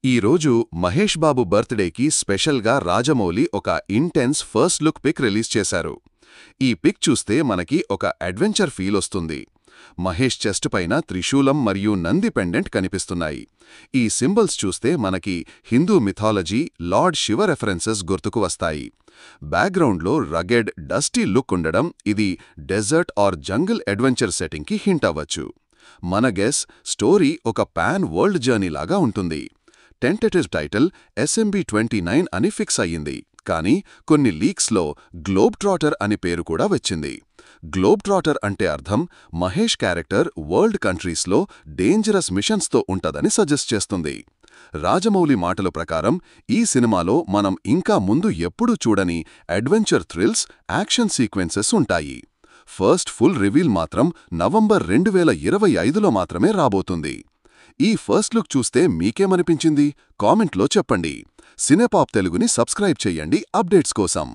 ఈరోజు మహేష్ బాబు బర్త్డేకి స్పెషల్గా రాజమౌళి ఒక intense first look pic release చేశారు. ఈ పిక్ చూస్తే మనకి ఒక అడ్వెంచర్ ఫీల్ వస్తుంది. మహేష్ చెస్ట్ పైన త్రిశూలం మరియు నంది పెండెంట్ కనిపిస్తున్నాయి. ఈ సింబల్స్ చూస్తే మనకి Hindu mythology, lord Shiva references గుర్తుకు వస్తాయి. బ్యాక్గ్రౌండ్లో రగెడ్, డస్టీ లుక్ ఉండడం ఇది డెజర్ట్ ఆర్ జంగిల్ అడ్వెంచర్ సెట్టింగ్కి హింట్ అవ్వచ్చు. మన గెస్ స్టోరీ ఒక పాన్ వరల్డ్ జర్నీ లాగా ఉంటుంది. టెంటేటివ్ టైటిల్ SMB29 అని ఫిక్స్ అయ్యింది. కానీ కొన్ని లీక్స్లో గ్లోబ్ ట్రాటర్ అని పేరు కూడా వచ్చింది. గ్లోబ్ ట్రాటర్ అంటే అర్థం మహేష్ క్యారెక్టర్ వరల్డ్ కంట్రీస్లో డేంజరస్ మిషన్స్తో ఉంటదని సజెస్ట్ చేస్తుంది. రాజమౌళి మాటల ప్రకారం ఈ సినిమాలో మనం ఇంకా ముందు ఎప్పుడూ చూడని అడ్వెంచర్ థ్రిల్స్, యాక్షన్ సీక్వెన్సెస్ ఉంటాయి. ఫస్ట్ ఫుల్ రివీల్ మాత్రం నవంబర్ 2025లో మాత్రమే రాబోతుంది. ఈ ఫస్ట్ లుక్ చూస్తే మీకేమనిపించింది? కామెంట్లో చెప్పండి. సినేపాప్ తెలుగుని సబ్స్క్రైబ్ చెయ్యండి అప్డేట్స్ కోసం.